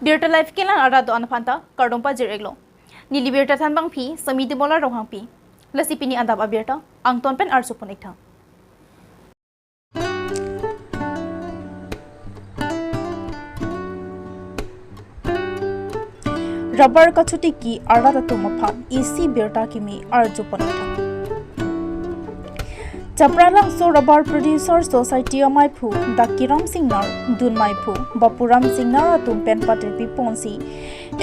Birta life kelang arado anapanta kardompa jireglo. Nili birta tanbang pi samiti bola rohang pi. Lasi pini andap abirta ang tonpen arso ponekta. Rubber kachuti ki arada tumapam isi birta kimi arjo ponekta. Chapralang so Rubber Producer Society amai phu Dakiram Singnar Dunmai phu Bapuram Singnar tumpen patir piponsi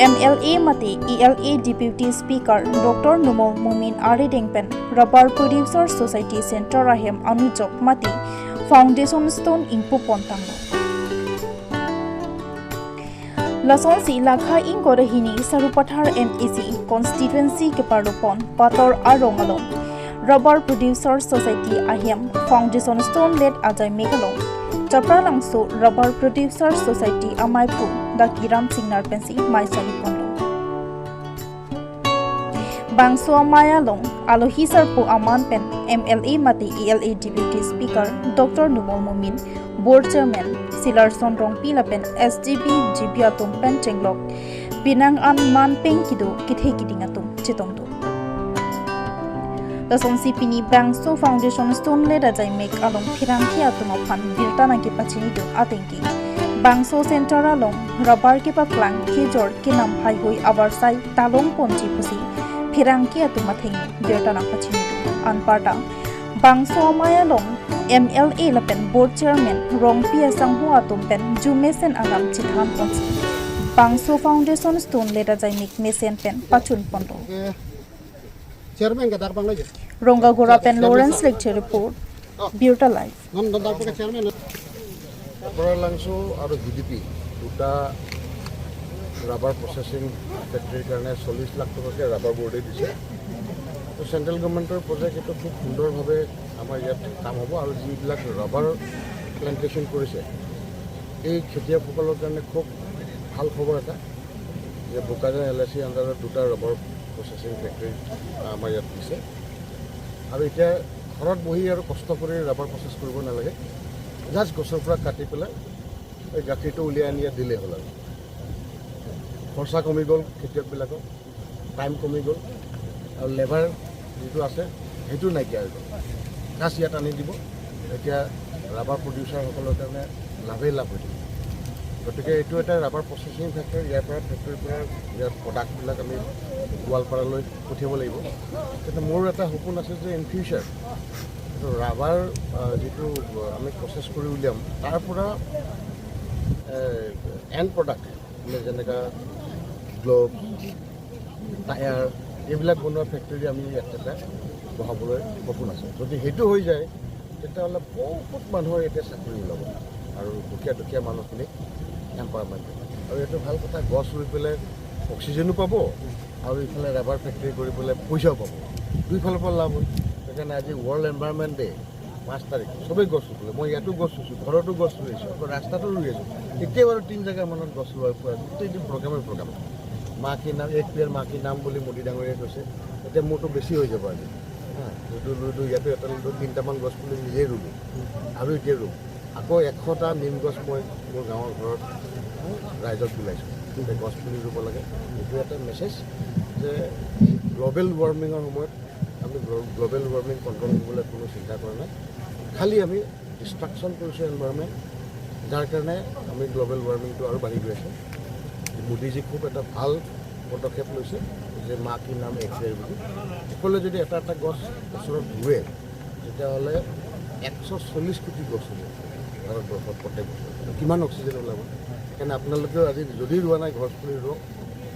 MLA mate ELA Deputy Speaker Dr. Numol Mumin Ari Dengpen Rubber Producer Society Center Rahem Anujok mati Foundation Stone Ingpu Pontang Lason si lakha ing korahini Sarupathar MEC Constituency Keparupon Pator Arongalong Rubber Producer Society Ahem Foundation Stone led Ajay Megalong Chapralangso Rubber Producer Society Amai Phu Dakiram Singnar Pensi Maisali Pondo Bangso Amaya Long Alohi Sarpo Aman Pen MLA Mati ELA Deputy Speaker Dr. Numol Mumin Board Chairman Silarson Rong Pilapen SGB Jibiatum Pen Chenglok Pinang An Man Peng Kido Kithe Kidingatum Chitomdo The Son Sipini Bangso Foundation Stone led Ajay Mek along Pirankia Tumophan Birtana ki Pachinido Atenki Bangso Center along Rubber ki Paklang Kijor Kinam Highway Avarsai Talong Ponchi Pusi Pirankia Tumathing Birtana Pachinido Anparta Bangso Amaya long MLA Lapen Board Chairman Rong Pia Sanghua Tumpen Jumesen Agam Chithan Ponsi Bangso Foundation Stone led Ajay Mek Mesen Pen Pachun Pondo Chairman ka darpang lagi. Ronga Gora Pen Lawrence Lecture Report, Birta Life. Non darpang ka chairman. Langsung ada GDP, duta rubber processing factory karena 40 lakh টাকা rubber board দিছে। তো central গভৰ্নমেন্টৰ project এটা খুব সুন্দৰভাৱে আমাৰ ইয়াত কাম হ'ব আৰু যিবিলাক rubber plantation কৰিছে এই খেতিয়কসকলৰ কাৰণে খুব ভাল খবৰ এটা যে বোকাজান LIC আণ্ডাৰত দুটা rubber processing factory আমাৰ ইয়াত দিছে আৰু এতিয়া ঘৰত বহি আৰু কষ্ট কৰি rubber process কৰিব নালাগে জাস্ট গছৰ পৰা কাটি পেলাই এই গাখীৰটো উলিয়াই আনি দিলে হ'ল আৰু খৰচা কমি গ'ল খেতিয়কবিলাকৰ টাইম কমি গ'ল আৰু লেবাৰ যিটো আছে সেইটো নাইকিয়া হৈ গ'ল গাছ ইয়াত আনি দিব এতিয়া ৰাবাৰ প্ৰডিউচাৰসকলৰ কাৰণে লাভেই লাভ হৈ থাকিব গতিকে এইটো এটা ৰাবাৰ প্ৰচেছিং ফেক্টৰী ইয়াৰ পৰা ফেক্টৰীৰ পৰা ইয়াৰ প্ৰডাক্টবিলাক আমি গোৱালপাৰালৈ পঠিয়াব লাগিব কিন্তু মোৰ এটা সপোন আছে যে ইন ফিউচাৰ ৰাবাৰ যিটো আমি প্ৰচেছ কৰি উলিয়াম তাৰ পৰা এণ্ড প্ৰডাক্ট যেনেকৈ গ্ল'ভ টায়াৰ এইবিলাক বনোৱা ফেক্টৰী আমি এটা বহাবলৈ সপোন আছে যদি সেইটো হৈ যায় তেতিয়াহ'লে বহুত মানুহৰ এতিয়া চাকৰি ওলাব আৰু দুখীয়া মানুহখিনিক এম্পাৱাৰমেণ্ট আৰু এইটো ভাল কথা গছ ৰুই পেলাই অক্সিজেনো পাব আৰু ইফালে ৰাবাৰ ফেক্টৰী কৰি পেলাই পইচাও পাব দুইফালৰ পৰা লাভ হ'ল সেইকাৰণে আজি ৱৰ্ল্ড এনভাইৰনমেণ্ট ডে 5 তাৰিখ চবেই গছ ৰুবলৈ মই ইয়াতো গছ ৰুইছোঁ ঘৰতো গছ ৰুইছোঁ আকৌ ৰাস্তাটো ৰুই আছোঁ এতিয়া বাৰু 3 জেগামানত গছ ৰোৱাৰ পৰা গোটেইটো প্ৰগ্ৰাম মা কি নাম এক পেয়াৰ মা কি নাম বুলি মোদী ডাঙৰীয়াই কৈছে এতিয়া মোৰতো বেছি হৈ যাব আজি ৰুলো ইয়াতো এটা ৰুলো 3টামান গছ পুলি নিজেই ৰুলোঁ আৰু এতিয়া ৰুম আকৌ 100টা নিম গছ মই মোৰ গাঁৱৰ ঘৰত ৰাইজক বিলাইছোঁ গছ পুলি ৰুব লাগে এইটো এটা মেছেজ যে গ্ল'বেল ৱাৰ্মিঙৰ সময়ত আমি গ্ল'বেল ৱাৰ্মিং কণ্ট্ৰল কৰিবলৈ কোনো চিন্তা কৰা নাই খালি আমি ডিষ্ট্ৰাকশ্যন কৰিছোঁ এনভাইৰনমেণ্ট যাৰ কাৰণে আমি গ্ল'বেল ৱাৰ্মিংটো আৰু বাঢ়ি গৈ আছে মোদীজী খুব এটা ভাল পদক্ষেপ লৈছে যে মা কি নাম এক্সৰে বুলি সকলোৱে যদি এটা গছ বছৰত ৰুৱে তেতিয়াহ'লে 140 কোটি গছ হ'ব ভাৰতবৰ্ষত প্ৰত্যেক বছৰ কিমান অক্সিজেন ওলাব সেইকাৰণে আপোনালোকেও আজি যদি ৰোৱা নাই গছ পুলি ৰুৱক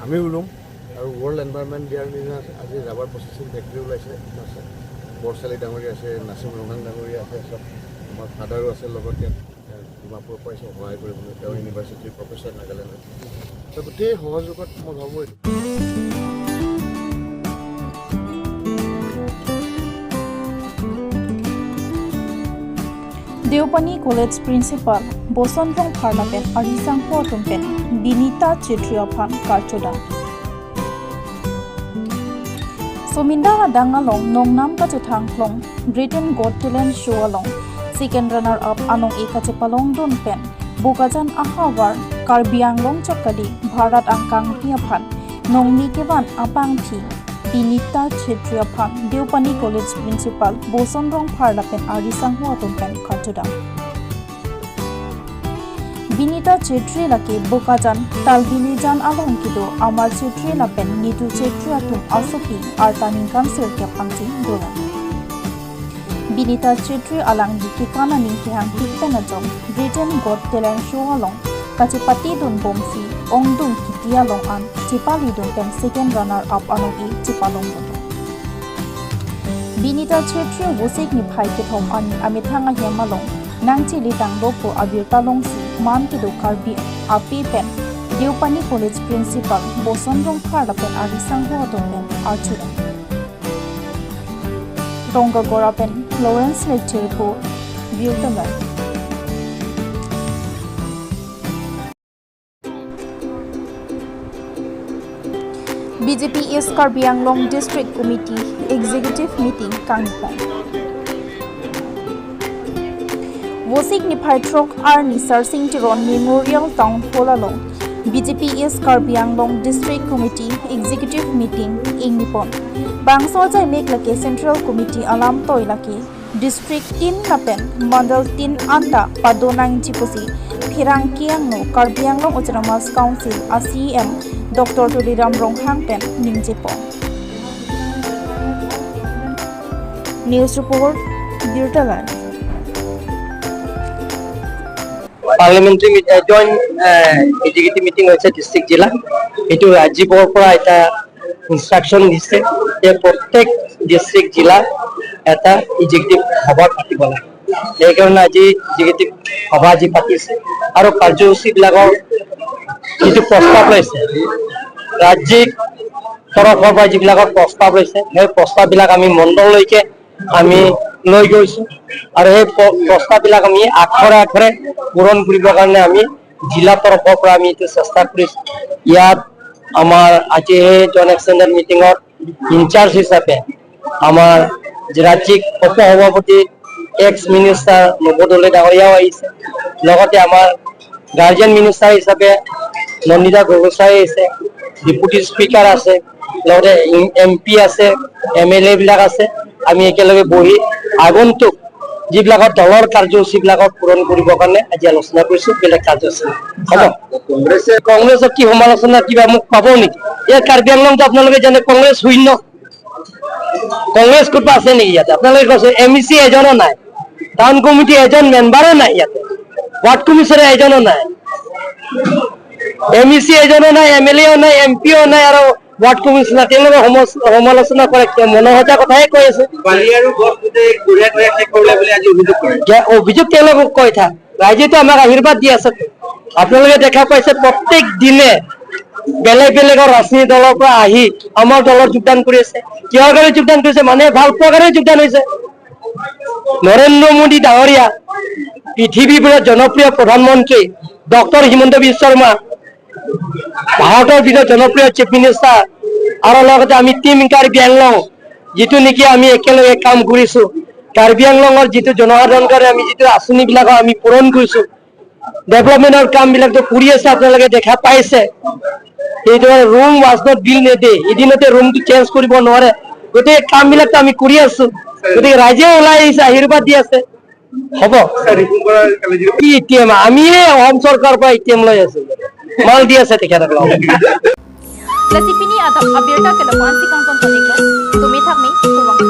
আমিও ৰুম আৰু ৱৰ্ল্ড এনভাইৰনমেণ্ট দিয়াৰ নিচিনা আজি ৰাবাৰ প্ৰচেছিং ফেক্টৰী ওলাইছে আছে বৰচালি ডাঙৰীয়া আছে নাচিম ৰঙাং ডাঙৰীয়া আছে চব আমাৰ ফাদাৰো আছে লগত ইয়াত ডিমাপুৰৰ পৰা সহায় কৰিবলৈ তেওঁ ইউনিভাৰ্চিটিৰ প্ৰফেচাৰ নাগালেণ্ডত তো গোটেই সহযোগত মই ভাবোঁ Deopani College Principal Bosonrong Pharlapen Arisangpo Tumpen Binita Chitriophan Karchoda Sominda Dangalong Nongnam Kachethang Klong Britain Got Talent Show along Second runner up Anong Ekachepalong Don Pen Bogajan Ahawar Karbi Anglong Chokali Bharat Angkang Piaphan Nongni Kevan Apang Phi Binita Chetria Phan Deopani College Principal Bosonrong Pharlapen Arisang Huatumpen Khatudam Binita Chetri Lake Bokajan Talbini Jan Along Kido Amar Chetri Lapen Nitu Chetri Atum Asopi Artanin Cancer Kapangti Dola Binita Chetri Alang di Kikana Ning Kihang Tikpenajong Britain Got Talent Show Along Kachipati Don Bomsi Ongdung Kitia Long An Tipali Don Pen second runner up Anogi Tipalong Bodo Binita Chetri Wosik Ni Phai Kithom Ani Amithanga Yamalong Nangchi Litang Lopo Abirta Longsi Man Kido Karbi Api Pen Deopani College Principal Bosonrong Pharlapen Arisang Huatumpen Archura Tonga Gorapen Lawrence Lecture Po Viewtamer BJP East Karbi Anglong District Committee Executive Meeting Kangpong Wosik Nipaitrok Arni Sarsing Tiron Memorial Town Hall along BJP East Karbi Anglong District Committee Executive Meeting ing Nippon Bangso Jai Mek Lake Central Committee Alam Toy Lake District 3 Lapen Mandal 3 Anta Padonang Chiposi Phirang Kiangno Karbi Anglong Autonomous Council ACM Dr. Tuliram Ronghang Pen Ningjepo News Report Birtalan Parliamentary joint executive meeting hoise district jila etu rajibor pora eta instruction dise je prottek district jila eta executive sabha patibo la ei karone aji executive sabha ji patise aro karjosi bilagor etu prostav loise rajyik torofar pa jibilagor prostav loise ei prostav bilag ami mondol loike ami লৈ গৈছো আৰু এই প্ৰস্তাৱবিলাক আমি আখৰে পূৰণ কৰিবৰ কাৰণে আমি জিলা তৰফৰ পৰা আমি এইটো চেষ্টা কৰিছো ইয়াত আমাৰ আজি এই জইণ্ট এক্সটেণ্ডেড মিটিঙৰ ইনচাৰ্জ হিচাপে আমাৰ ৰাজ্যিক উপ সভাপতি এক্স মিনিষ্টাৰ নৱদলে ডাঙৰীয়াও আহিছে লগতে আমাৰ গাৰ্জেন মিনিষ্টাৰ হিচাপে নন্দিতা গগৈ আছে ডেপুটি স্পিকাৰ আছে লগতে এমপি আছে এমএলএ বিলাক আছে আমি একেলগে বহি আগন্তুক যিবিলাকৰ দলৰ কাৰ্যসূচীবিলাকক পূৰণ কৰিবৰ কাৰণে আজি আলোচনা কৰিছো বেলেগ কাৰ্যসূচী হ'ব কংগ্ৰেছৰ কি সমালোচনা কিবা মোক পাব নেকি এই কাৰ্বি আংলংটো আপোনালোকে জানে কংগ্ৰেছ শূন্য কংগ্ৰেছ ক'ত আছে নেকি ইয়াতে আপোনালোকে কৈছে এমইচি এজনো নাই টাউন কমিটি এজন মেম্বাৰো নাই ইয়াতে ৱাৰ্ড কমিছনাৰ এজনো নাই এমইচি এজনো নাই এমএলএও নাই এমপিও নাই আৰু ৱাৰ্ড কমিছনাৰ তেওঁলোকে সমালোচনা কৰে মনোহজা কথাই কৈ আছে অভিযোগ তেওঁলোকক কৈ থাক ৰাইজেতো আমাক আশীৰ্বাদ দি আছে আপোনালোকে দেখা পাইছে প্ৰত্যেক দিনে বেলেগ বেলেগৰ ৰাজনীতি দলৰ পৰা আহি আমাৰ দলত যোগদান কৰি আছে কিহৰ কাৰণে যোগদান কৰিছে মানুহে ভাল পোৱাৰ কাৰণে যোগদান হৈছে নৰেন্দ্ৰ মোদী ডাঙৰীয়া পৃথিৱীৰ জনপ্ৰিয় প্ৰধানমন্ত্ৰী ডক্টৰ হিমন্ত বিশ্ব শৰ্মা ভাৰতৰ ভিতৰত জনপ্ৰিয় চিফ মিনিষ্টাৰ আৰু লগতে আমি টিম কাৰ্বি আংলং যিটো নেকি আমি একেলগে কাম কৰিছো কাৰ্বি আংলঙৰ যিটো জনসাধাৰণৰ আমি যিটো আঁচনিবিলাক আমি পূৰণ কৰিছো ডেভেলপমেণ্টৰ কামবিলাকতো কৰি আছে আপোনালোকে দেখা পাইছে এইটো ৰুম ৱাজ নট বিল নেদে এদিনতে ৰুমটো চেঞ্জ কৰিব নোৱাৰে গোটেই কামবিলাকতো আমি কৰি আছো গতিকে ৰাইজে ওলাই আহিছে আশীৰ্বাদ দি আছে হ'ব আমিয়ে অসম চৰকাৰৰ পৰা এটিএম লৈ আছো মাল di আছে তেখেতসকলক Lasipini Adam Abirta Kelapansi Kangton Paniklo Tumithak Mi Kurwang